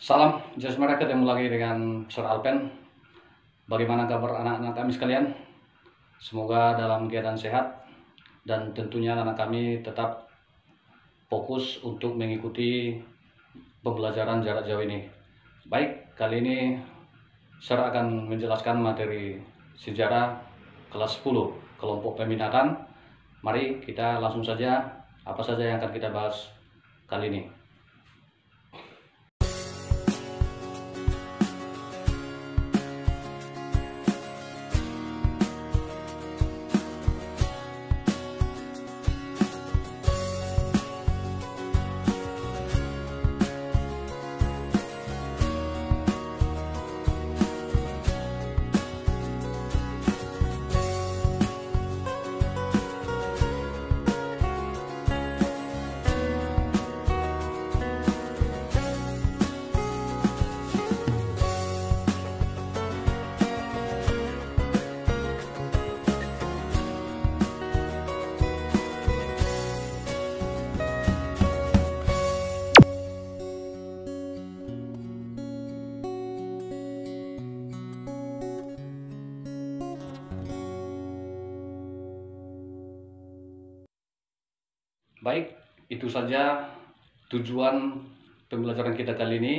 Salam jasmara, ketemu lagi dengan Sir Alpen. Bagaimana kabar anak-anak kami sekalian? Semoga dalam keadaan sehat dan tentunya anak kami tetap fokus untuk mengikuti pembelajaran jarak jauh ini. Baik, kali ini Sir akan menjelaskan materi sejarah kelas 10 kelompok peminatan. Mari kita langsung saja, apa saja yang akan kita bahas kali ini. Baik, itu saja tujuan pembelajaran kita kali ini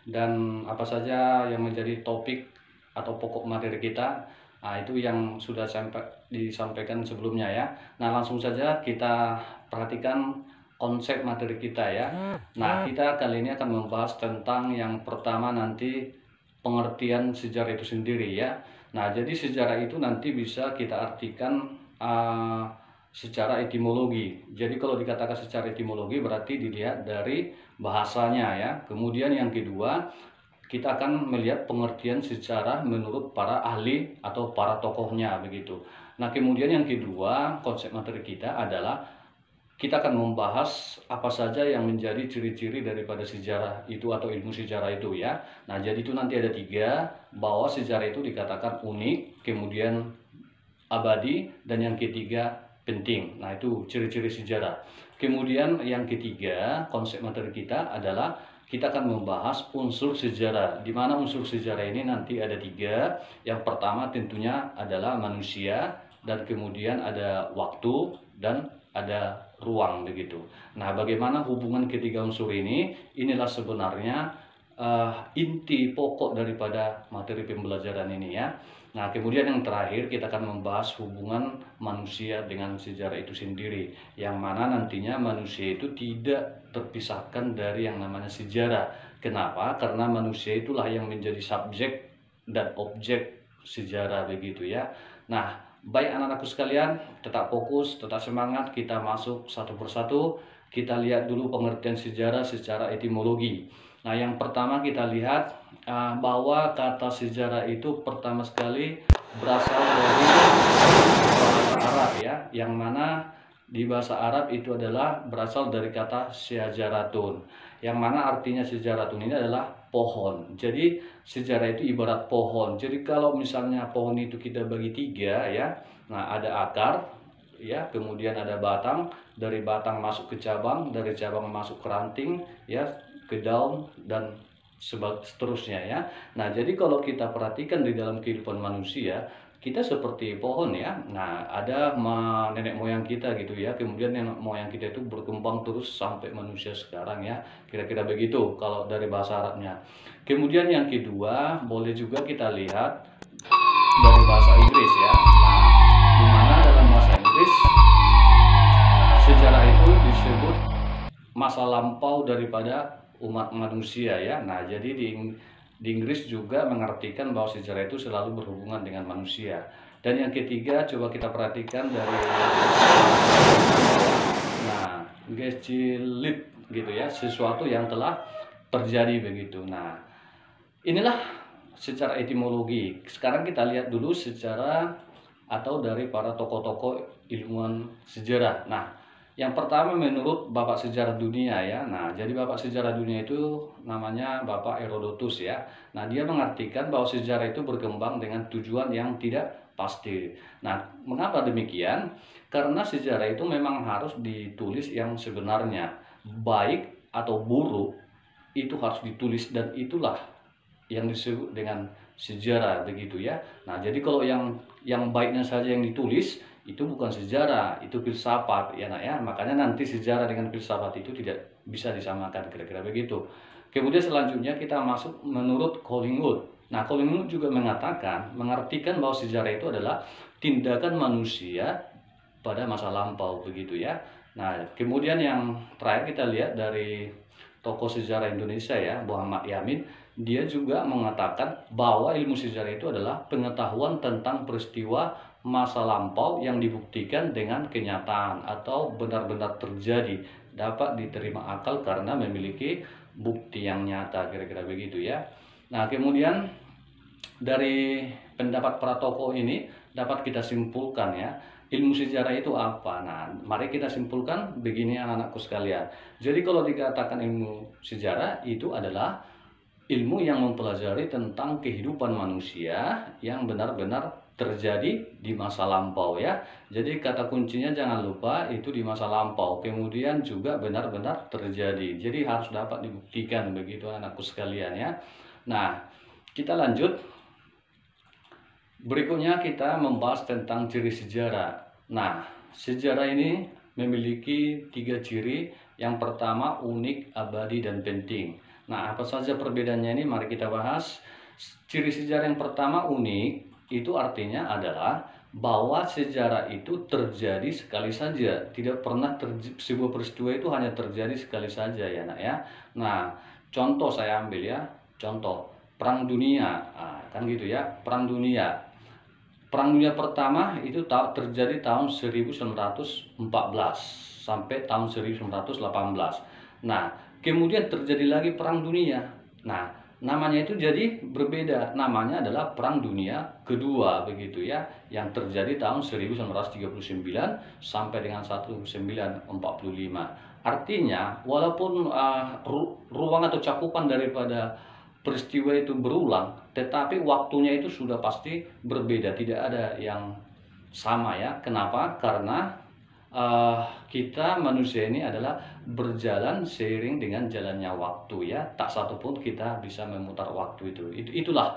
dan apa saja yang menjadi topik atau pokok materi kita. Nah, itu yang sudah disampaikan sebelumnya ya. Nah, langsung saja kita perhatikan konsep materi kita ya. Nah, kita kali ini akan membahas tentang yang pertama nanti pengertian sejarah itu sendiri ya. Nah, jadi sejarah itu nanti bisa kita artikan secara etimologi. Jadi kalau dikatakan secara etimologi berarti dilihat dari bahasanya ya. Kemudian yang kedua, kita akan melihat pengertian sejarah menurut para ahli atau para tokohnya begitu. Nah, kemudian yang kedua, konsep materi kita adalah kita akan membahas apa saja yang menjadi ciri-ciri daripada sejarah itu atau ilmu sejarah itu ya. Nah, jadi itu nanti ada 3, bahwa sejarah itu dikatakan unik, kemudian abadi, dan yang ketiga penting. Nah, itu ciri-ciri sejarah. Kemudian yang ketiga, konsep materi kita adalah kita akan membahas unsur sejarah, di mana unsur sejarah ini nanti ada 3. Yang pertama tentunya adalah manusia, dan kemudian ada waktu, dan ada ruang begitu. Nah, bagaimana hubungan ketiga unsur ini? Inilah sebenarnya inti pokok daripada materi pembelajaran ini ya. Nah, kemudian yang terakhir kita akan membahas hubungan manusia dengan sejarah itu sendiri, yang mana nantinya manusia itu tidak terpisahkan dari yang namanya sejarah. Kenapa? Karena manusia itulah yang menjadi subjek dan objek sejarah begitu ya. Nah, baik anak-anakku sekalian, tetap fokus, tetap semangat, kita masuk satu persatu. Kita lihat dulu pengertian sejarah secara etimologi. Nah, yang pertama kita lihat bahwa kata sejarah itu pertama sekali berasal dari bahasa Arab ya, yang mana di bahasa Arab itu adalah berasal dari kata syajaratun, yang mana artinya syajaratun ini adalah pohon. Jadi sejarah itu ibarat pohon. Jadi kalau misalnya pohon itu kita bagi 3 ya, nah ada akar ya, kemudian ada batang, dari batang masuk ke cabang, dari cabang masuk ke ranting ya, ke daun, dan seterusnya ya. Nah, jadi kalau kita perhatikan di dalam kehidupan manusia, kita seperti pohon ya. Nah, ada nenek moyang kita gitu ya, kemudian nenek moyang kita itu berkembang terus sampai manusia sekarang ya, kira-kira begitu kalau dari bahasa Arabnya. Kemudian yang kedua, boleh juga kita lihat dari bahasa Inggris ya. Nah, dimana dalam bahasa Inggris sejarah itu disebut masa lampau daripada umat manusia ya. Nah, jadi di Inggris juga mengartikan bahwa sejarah itu selalu berhubungan dengan manusia. Dan yang ketiga, coba kita perhatikan dari nah, gesilit gitu ya, sesuatu yang telah terjadi begitu. Nah, inilah secara etimologi. Sekarang kita lihat dulu secara atau dari para tokoh-tokoh ilmuwan sejarah. Nah, yang pertama menurut Bapak Sejarah Dunia ya. Nah, jadi Bapak Sejarah Dunia itu namanya Bapak Herodotus ya. Nah, dia mengartikan bahwa sejarah itu berkembang dengan tujuan yang tidak pasti. Nah, mengapa demikian? Karena sejarah itu memang harus ditulis yang sebenarnya, baik atau buruk itu harus ditulis, dan itulah yang disebut dengan sejarah begitu ya. Nah, jadi kalau yang baiknya saja yang ditulis itu bukan sejarah, itu filsafat ya nak ya. Makanya nanti sejarah dengan filsafat itu tidak bisa disamakan, kira-kira begitu. Kemudian selanjutnya kita masuk menurut Collingwood. Nah, Collingwood juga mengartikan bahwa sejarah itu adalah tindakan manusia pada masa lampau begitu ya. Nah, kemudian yang terakhir kita lihat dari tokoh sejarah Indonesia ya, Muhammad Yamin. Dia juga mengatakan bahwa ilmu sejarah itu adalah pengetahuan tentang peristiwa masa lampau yang dibuktikan dengan kenyataan atau benar-benar terjadi, dapat diterima akal karena memiliki bukti yang nyata, kira-kira begitu ya. Nah, kemudian dari pendapat para tokoh ini dapat kita simpulkan ya, ilmu sejarah itu apa? Nah, mari kita simpulkan begini anak-anakku sekalian. Jadi kalau dikatakan ilmu sejarah itu adalah ilmu yang mempelajari tentang kehidupan manusia yang benar-benar terjadi di masa lampau ya. Jadi kata kuncinya jangan lupa itu di masa lampau, kemudian juga benar-benar terjadi. Jadi harus dapat dibuktikan begitu anakku sekalian ya. Nah, kita lanjut. Berikutnya kita membahas tentang ciri sejarah. Nah, sejarah ini memiliki 3 ciri. Yang pertama unik, abadi, dan penting. Nah, apa saja perbedaannya ini? Mari kita bahas. Ciri sejarah yang pertama unik, itu artinya adalah bahwa sejarah itu terjadi sekali saja. Tidak pernah sebuah peristiwa itu hanya terjadi sekali saja ya nak ya. Nah, contoh saya ambil ya. Contoh, Perang Dunia. Nah, kan gitu ya, Perang Dunia. Perang Dunia pertama itu terjadi tahun 1914 sampai tahun 1918. Nah, kemudian terjadi lagi Perang Dunia. Nah, namanya itu jadi berbeda. Namanya adalah Perang Dunia Kedua begitu ya, yang terjadi tahun 1939 sampai dengan 1945. Artinya, walaupun ruang atau cakupan daripada peristiwa itu berulang, tetapi waktunya itu sudah pasti berbeda, tidak ada yang sama ya. Kenapa? Karena kita manusia ini adalah berjalan seiring dengan jalannya waktu ya. Tak satu pun kita bisa memutar waktu itu. Itulah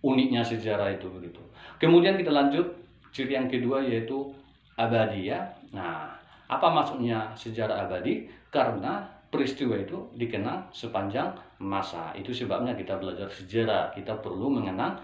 uniknya sejarah itu begitu. Kemudian kita lanjut ciri yang kedua yaitu abadi ya. Nah, apa maksudnya sejarah abadi? Karena peristiwa itu dikenang sepanjang masa. Itu sebabnya kita belajar sejarah. Kita perlu mengenang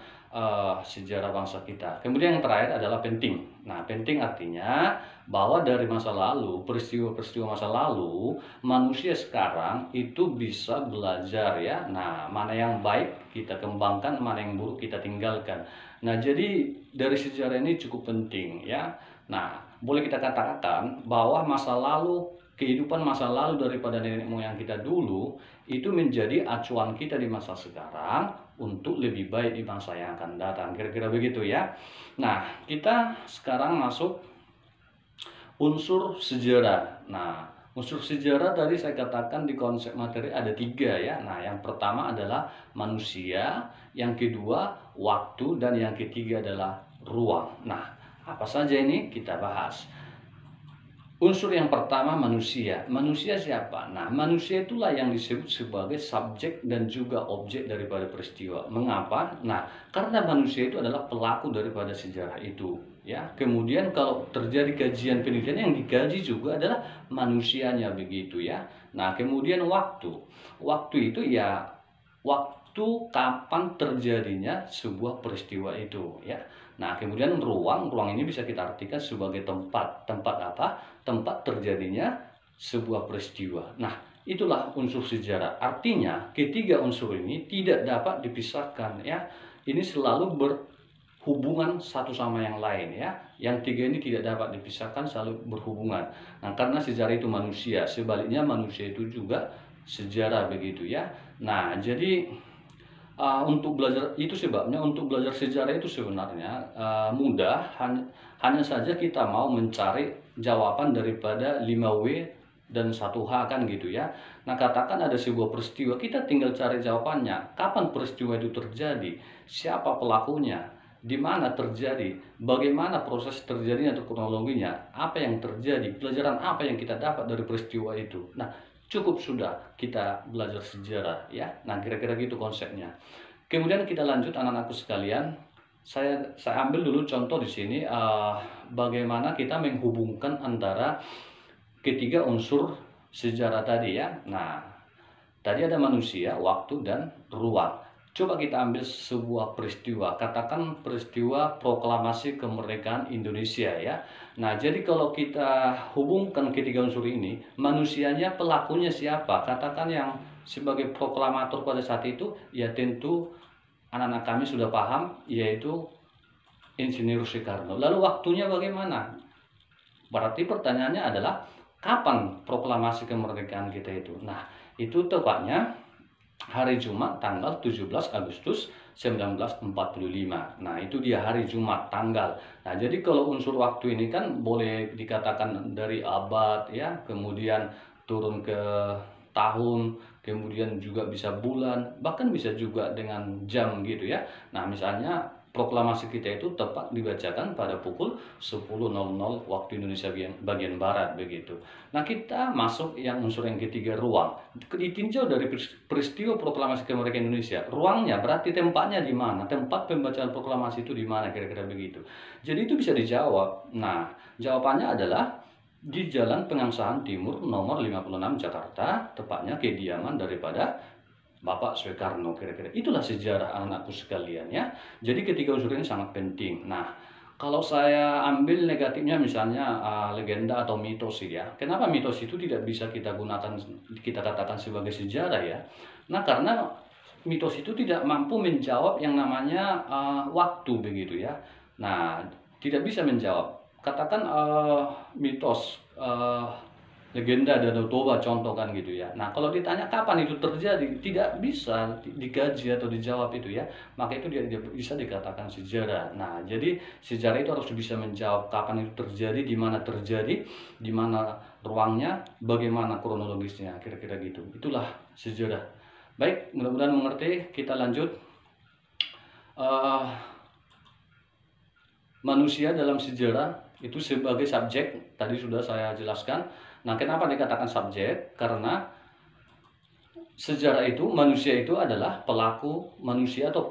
sejarah bangsa kita. Kemudian yang terakhir adalah penting. Nah, penting artinya bahwa dari masa lalu, peristiwa-peristiwa masa lalu, manusia sekarang itu bisa belajar ya. Nah, mana yang baik kita kembangkan, mana yang buruk kita tinggalkan. Nah, jadi dari sejarah ini cukup penting ya. Nah, boleh kita katakan bahwa masa lalu, kehidupan masa lalu daripada nenek moyang kita dulu itu menjadi acuan kita di masa sekarang untuk lebih baik di masa yang akan datang, kira-kira begitu ya. Nah, kita sekarang masuk unsur sejarah. Nah, unsur sejarah tadi saya katakan di konsep materi ada 3 ya. Nah, yang pertama adalah manusia, yang kedua waktu, dan yang ketiga adalah ruang. Nah, apa saja ini kita bahas. Unsur yang pertama manusia. Manusia siapa? Nah, manusia itulah yang disebut sebagai subjek dan juga objek daripada peristiwa. Mengapa? Nah, karena manusia itu adalah pelaku daripada sejarah itu. Ya, kemudian kalau terjadi kajian penelitian yang dikaji juga adalah manusianya begitu ya. Nah, kemudian waktu. Waktu itu ya waktu kapan terjadinya sebuah peristiwa itu ya. Nah, kemudian ruang ini bisa kita artikan sebagai tempat. Tempat apa? Tempat terjadinya sebuah peristiwa. Nah, itulah unsur sejarah. Artinya, ketiga unsur ini tidak dapat dipisahkan ya. Ini selalu berhubungan satu sama yang lain ya. Yang 3 ini tidak dapat dipisahkan, selalu berhubungan. Nah, karena sejarah itu manusia, sebaliknya manusia itu juga sejarah begitu ya. Nah, jadi untuk belajar itu sebabnya untuk belajar sejarah itu sebenarnya mudah, hanya saja kita mau mencari jawaban daripada 5W dan 1H kan gitu ya. Nah, katakan ada sebuah peristiwa, kita tinggal cari jawabannya. Kapan peristiwa itu terjadi? Siapa pelakunya? Di mana terjadi? Bagaimana proses terjadinya atau kronologinya? Apa yang terjadi? Pelajaran apa yang kita dapat dari peristiwa itu? Nah, cukup sudah kita belajar sejarah ya. Nah, kira-kira gitu konsepnya. Kemudian kita lanjut anak-anakku sekalian. Saya ambil dulu contoh di sini bagaimana kita menghubungkan antara ketiga unsur sejarah tadi ya. Nah, tadi ada manusia, waktu, dan ruang. Coba kita ambil sebuah peristiwa, katakan peristiwa proklamasi kemerdekaan Indonesia ya. Nah, jadi kalau kita hubungkan ketiga unsur ini, manusianya, pelakunya siapa? Katakan yang sebagai proklamator pada saat itu, ya tentu anak-anak kami sudah paham, yaitu Insinyur Soekarno. Lalu waktunya bagaimana? Berarti pertanyaannya adalah, kapan proklamasi kemerdekaan kita itu? Nah, itu tepatnya hari Jumat tanggal 17 Agustus 1945. Nah, itu dia hari Jumat tanggal. Nah, jadi kalau unsur waktu ini kan boleh dikatakan dari abad ya, kemudian turun ke tahun, kemudian juga bisa bulan, bahkan bisa juga dengan jam gitu ya. Nah, misalnya proklamasi kita itu tepat dibacakan pada pukul 10.00 waktu Indonesia bagian Barat begitu. Nah, kita masuk yang unsur yang ketiga, ruang. Ditinjau dari peristiwa proklamasi kemerdekaan Indonesia. Ruangnya berarti tempatnya di mana? Tempat pembacaan proklamasi itu di mana, kira-kira begitu. Jadi itu bisa dijawab. Nah, jawabannya adalah di Jalan Pegangsaan Timur nomor 56 Jakarta, tepatnya kediaman daripada Bapak Soekarno, kira-kira. Itulah sejarah anak-anakku sekalian ya. Jadi ketiga unsur ini sangat penting. Nah, kalau saya ambil negatifnya misalnya legenda atau mitos ya. Kenapa mitos itu tidak bisa kita gunakan, kita katakan sebagai sejarah ya? Nah, karena mitos itu tidak mampu menjawab yang namanya waktu begitu ya. Nah, tidak bisa menjawab. Katakan mitos legenda Danau Toba contoh kan gitu ya. Nah, kalau ditanya kapan itu terjadi, tidak bisa digaji atau dijawab itu ya. Maka itu dia bisa dikatakan sejarah. Nah, jadi sejarah itu harus bisa menjawab kapan itu terjadi, di mana ruangnya, bagaimana kronologisnya, kira-kira gitu. Itulah sejarah. Baik, mudah-mudahan mengerti. Kita lanjut. Manusia dalam sejarah itu sebagai subjek, tadi sudah saya jelaskan. Nah, kenapa dikatakan subjek? Karena sejarah itu, manusia itu adalah pelaku manusia atau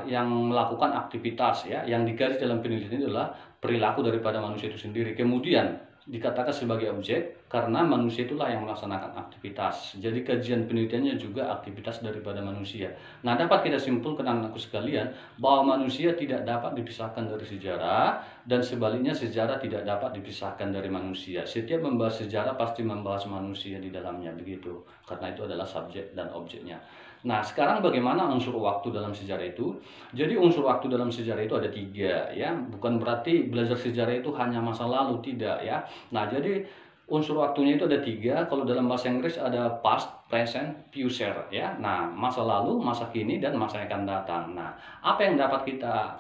yang melakukan aktivitas ya, yang digaris dalam penelitian adalah perilaku daripada manusia itu sendiri. Kemudian dikatakan sebagai objek karena manusia itulah yang melaksanakan aktivitas. Jadi kajian penelitiannya juga aktivitas daripada manusia. Nah, dapat kita simpulkan anak-anakku sekalian bahwa manusia tidak dapat dipisahkan dari sejarah, dan sebaliknya sejarah tidak dapat dipisahkan dari manusia. Setiap membahas sejarah pasti membahas manusia di dalamnya begitu. Karena itu adalah subjek dan objeknya. Nah, sekarang bagaimana unsur waktu dalam sejarah itu? Jadi unsur waktu dalam sejarah itu ada 3 ya. Bukan berarti belajar sejarah itu hanya masa lalu, tidak ya. Nah, jadi unsur waktunya itu ada 3. Kalau dalam bahasa Inggris ada past, present, future ya. Nah, masa lalu, masa kini, dan masa yang akan datang. Nah, apa yang dapat kita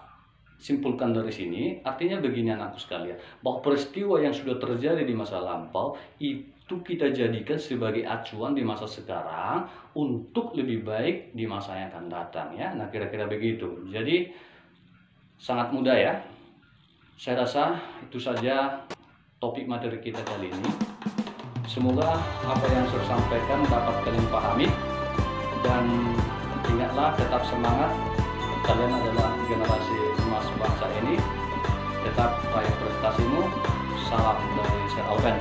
simpulkan dari sini? Artinya begini anakku sekalian, bahwa peristiwa yang sudah terjadi di masa lampau itu kita jadikan sebagai acuan di masa sekarang untuk lebih baik di masa yang akan datang ya. Nah, kira-kira begitu. Jadi sangat mudah ya. Saya rasa itu saja topik materi kita kali ini. Semoga apa yang saya sampaikan dapat kalian pahami, dan ingatlah, tetap semangat. Kalian adalah generasi emas bangsa ini. Tetap raih prestasimu. Salam dari Sir Auben.